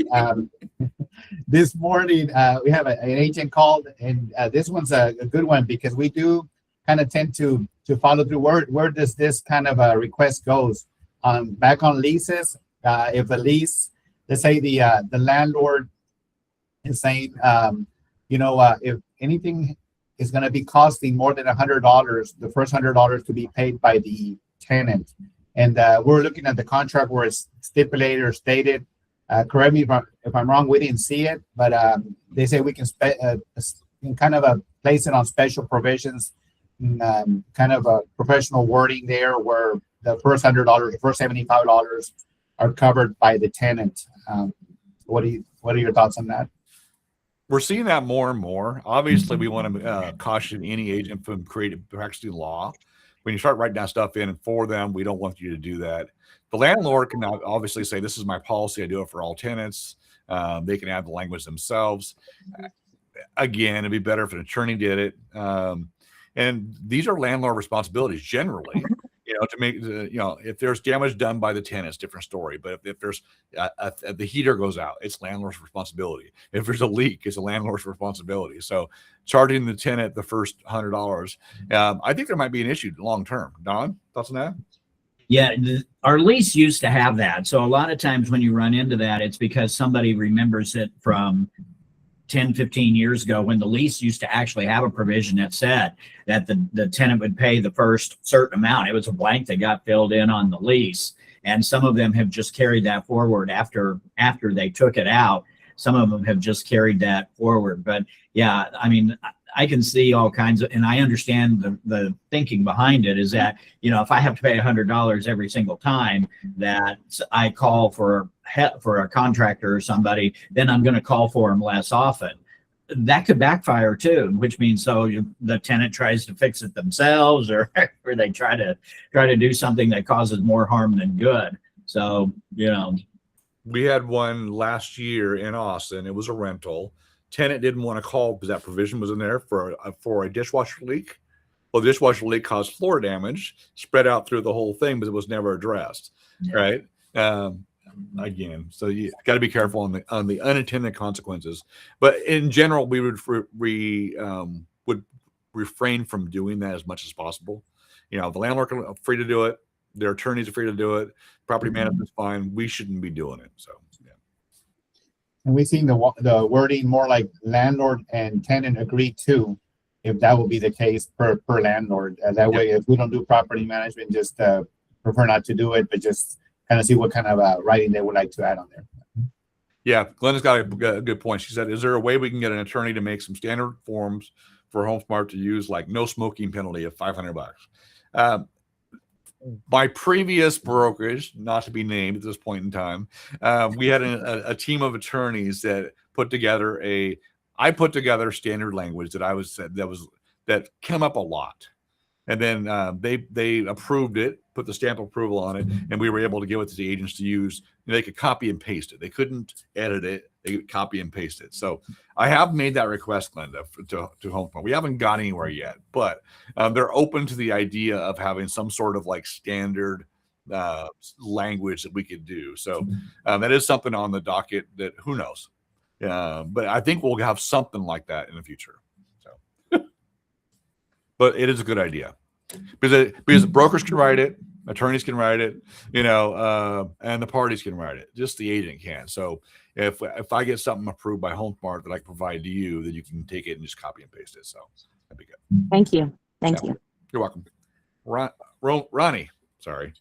This morning, we have an agent called, and this one's a good one because we do kind of tend to follow through. Where does this kind of a request goes? Back on leases, if a lease, let's say the landlord is saying, if anything is going to be costing more than $100, the first $100 to be paid by the tenant. And we're looking at the contract where it's stipulated or stated. Correct me if I'm wrong. We didn't see it, but they say we can kind of place it on special provisions, kind of a professional wording there, where the first $100, the first $75 are covered by the tenant. What are your thoughts on that? We're seeing that more and more. Obviously, we want to caution any agent from practicing law. When you start writing down stuff in and for them, we don't want you to do that. The landlord can obviously say, this is my policy. I do it for all tenants. They can add the language themselves. Again, it'd be better if an attorney did it. And these are landlord responsibilities generally, to make, if there's damage done by the tenants, different story. But if there's the heater goes out, it's landlord's responsibility. If there's a leak, it's a landlord's responsibility. So charging the tenant the first $100, I think there might be an issue long term. Don, thoughts on that? Yeah, our lease used to have that. So a lot of times when you run into that, it's because somebody remembers it from 10, 15 years ago when the lease used to actually have a provision that said that the tenant would pay the first certain amount. It was a blank that got filled in on the lease. And some of them have just carried that forward after they took it out. Some of them have just carried that forward. But yeah, I mean, I can see all kinds of, and I understand the thinking behind it is that, if I have to pay $100 every single time that I call for a contractor or somebody, then I'm going to call for them less often. That could backfire too, which means the tenant tries to fix it themselves, or they try to do something that causes more harm than good. So, we had one last year in Austin. It was a rental. Tenant didn't want to call because that provision was in there for a dishwasher leak. Well, the dishwasher leak caused floor damage, spread out through the whole thing, but it was never addressed. Yeah. Right. Again, so you got to be careful on the unintended consequences. But in general, we would would refrain from doing that as much as possible. The landlord is free to do it. Their attorneys are free to do it. Property management's fine. We shouldn't be doing it. So. And we've seen the wording more like landlord and tenant agree to, if that would be the case per landlord. That way, if we don't do property management, just prefer not to do it, but just kind of see what kind of writing they would like to add on there. Yeah, Glenda's got a good point. She said, is there a way we can get an attorney to make some standard forms for HomeSmart to use, like no smoking penalty of $500? My previous brokerage, not to be named at this point in time, we had a team of attorneys that put together I put together standard language that came up a lot, and then they approved it, put the stamp of approval on it, and we were able to give it to the agents to use. They could copy and paste it. They couldn't edit it. They could copy and paste it. So I have made that request, Glenda, to HomeSmart. We haven't got anywhere yet, but they're open to the idea of having some sort of like standard language that we could do. So that is something on the docket that who knows. But I think we'll have something like that in the future. So, but it is a good idea because brokers can write it, attorneys can write it, and the parties can write it. Just the agent can't. So if I get something approved by HomeSmart that I can provide to you, then you can take it and just copy and paste it. So that'd be good. Thank you. Thank you. You're welcome. Ronnie, sorry.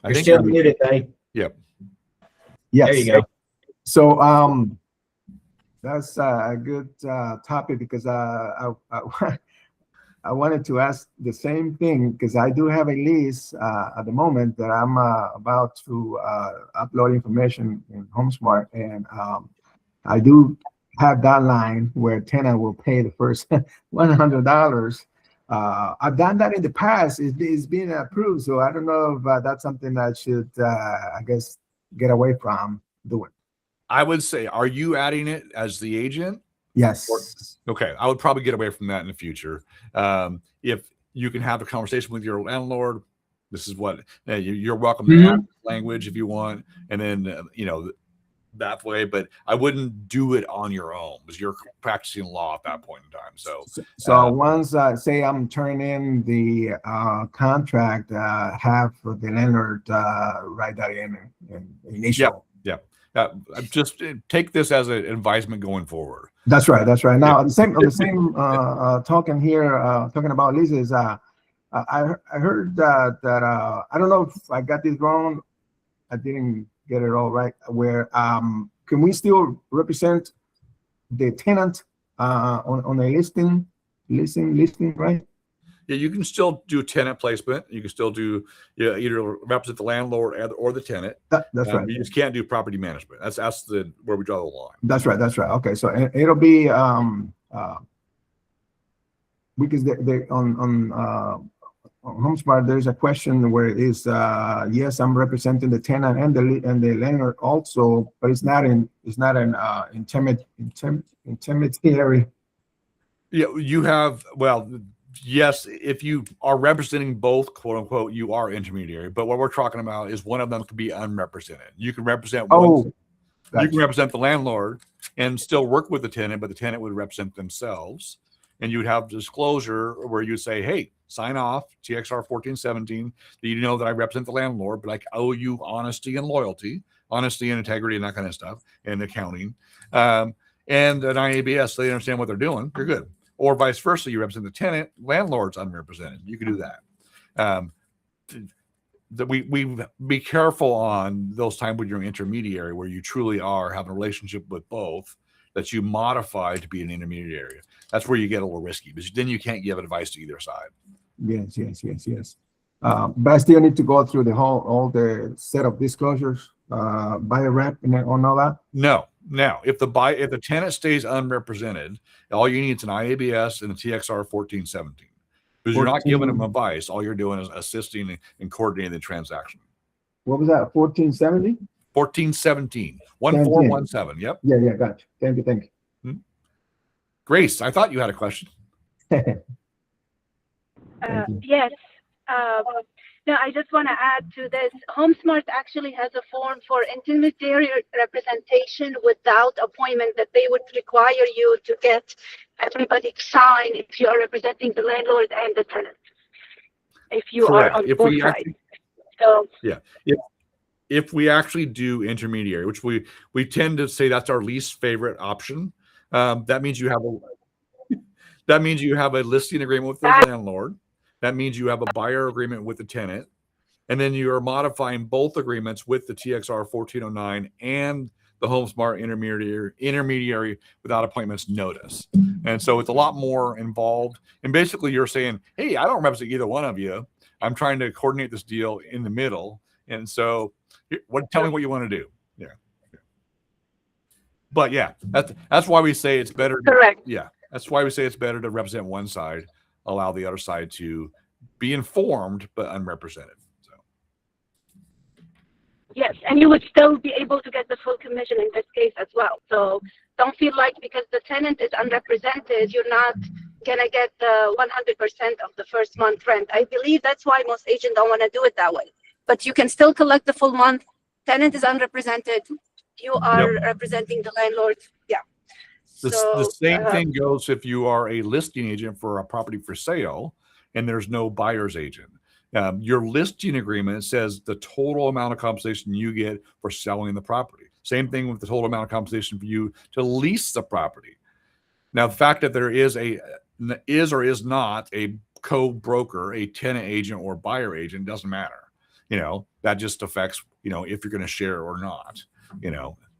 You're still muted, buddy. Yep. Yes. There you go. So that's a good topic because I wanted to ask the same thing because I do have a lease at the moment that I'm about to upload information in HomeSmart, and I do have that line where tenant will pay the first $100. I've done that in the past. It's been approved, so I don't know if that's something that I should, I guess, get away from doing. I would say, are you adding it as the agent? Yes. Okay, I would probably get away from that in the future. If you can have a conversation with your landlord, this is what you're welcome to add language if you want, and then that way. But I wouldn't do it on your own because you're practicing law at that point in time. So once say I'm turning in the contract, have the landlord write that in initial. Yeah. Just take this as an advisement going forward. That's right. That's right. Now, on the same talking here, talking about leases, I heard that I don't know if I got this wrong. I didn't get it all right. Where can we still represent the tenant on a listing, right? Yeah, you can still do tenant placement. You can still do either represent the landlord or the tenant. That's right. You just can't do property management. That's the where we draw the line. That's right. That's right. Okay, so it'll be because they on HomeSmart there's a question where it is yes, I'm representing the tenant and the landlord also, but it's not an intermediary. Yeah, you have yes, if you are representing both, quote unquote, you are intermediary. But what we're talking about is one of them could be unrepresented. You can represent one. Gotcha. You can represent the landlord and still work with the tenant, but the tenant would represent themselves. And you would have disclosure where you say, hey, sign off TXR 1417 that you know that I represent the landlord, but I owe you honesty and loyalty, honesty and integrity and that kind of stuff, and accounting. And an IABS, so they understand what they're doing. You're good. Or vice versa, you represent the tenant, landlord's unrepresented. You can do that. We be careful on those times when you're an intermediary, where you truly are having a relationship with both, that you modify to be an intermediary. That's where you get a little risky, because then you can't give advice to either side. Yes. But I still need to go through all the set of disclosures, buyer rep and all that. No. Now, if the tenant stays unrepresented, all you need is an IABS and a TXR 1417. Because you're not giving them advice. All you're doing is assisting and coordinating the transaction. What was that? 1470? 1417. 1417. Yep. Yeah, gotcha. Thank you. Grace, I thought you had a question. Yes. No, I just want to add to this. HomeSmart actually has a form for intermediary representation without appointment that they would require you to get everybody sign if you are representing the landlord and the tenant. If you Correct. are on If both we sides. actually, So yeah. If we actually do intermediary, which we tend to say that's our least favorite option, that means you have a listing agreement with the landlord. That means you have a buyer agreement with the tenant, and then you are modifying both agreements with the TXR 1409 and the HomeSmart intermediary without appointments notice. And so it's a lot more involved. And basically you're saying, hey, I don't represent either one of you. I'm trying to coordinate this deal in the middle. And so tell me what you want to do. Yeah. But yeah, that's why we say it's better. correct. Yeah. That's why we say it's better to represent one side, allow the other side to be informed but unrepresented. So Yes, and you would still be able to get the full commission in this case as well. So don't feel like because the tenant is unrepresented, you're not gonna get the 100% of the first month rent. I believe that's why most agents don't want to do it that way. But you can still collect the full month. Tenant is unrepresented. You are representing the landlord. Yeah. the same thing goes if you are a listing agent for a property for sale and there's no buyer's agent. Your listing agreement says the total amount of compensation you get for selling the property. Same thing with the total amount of compensation for you to lease the property. Now, the fact that there is or is not a co-broker, a tenant agent or buyer agent doesn't matter. That just affects, if you're going to share or not,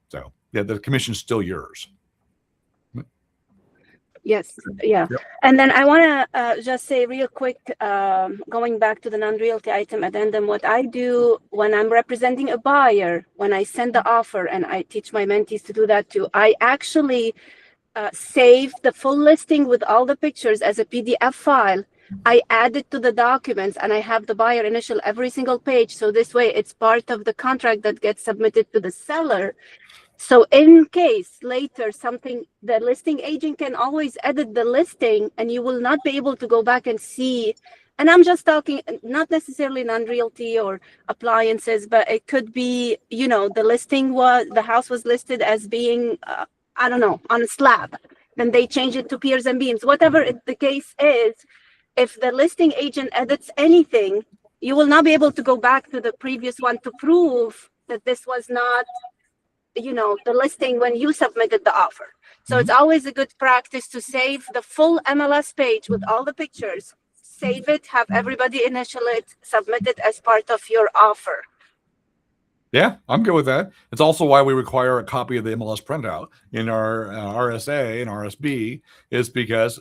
so yeah, the commission is still yours. Yes, yeah. Yep. And then I want to just say real quick, going back to the non-realty item addendum, what I do when I'm representing a buyer, when I send the offer, and I teach my mentees to do that too, I actually save the full listing with all the pictures as a PDF file. I add it to the documents and I have the buyer initial every single page. So this way it's part of the contract that gets submitted to the seller. So in case later the listing agent can always edit the listing and you will not be able to go back and see. And I'm just talking not necessarily non-realty or appliances, but it could be, the house was listed as being, I don't know, on a slab. Then they change it to piers and beams. Whatever the case is, if the listing agent edits anything, you will not be able to go back to the previous one to prove that this was not the listing when you submitted the offer. So it's always a good practice to save the full MLS page with all the pictures, save it, have everybody initial it, submit it as part of your offer. Yeah, I'm good with that. It's also why we require a copy of the MLS printout in our RSA and RSB, is because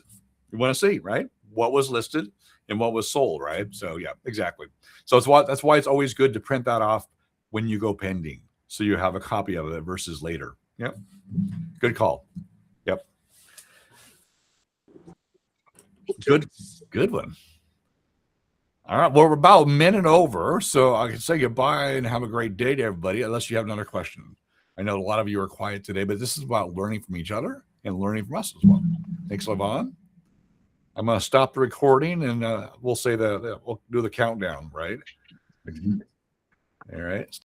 we want to see, right, what was listed and what was sold, right? So yeah, exactly. So that's why it's always good to print that off when you go pending, so you have a copy of it versus later. Yep, good call. Yep, good one. All right, well, we're about a minute over, so I can say goodbye and have a great day to everybody, unless you have another question. I know a lot of you are quiet today, but this is about learning from each other and learning from us as well. Thanks, Levon. I'm going to stop the recording, and we'll say we'll do the countdown, right? All right.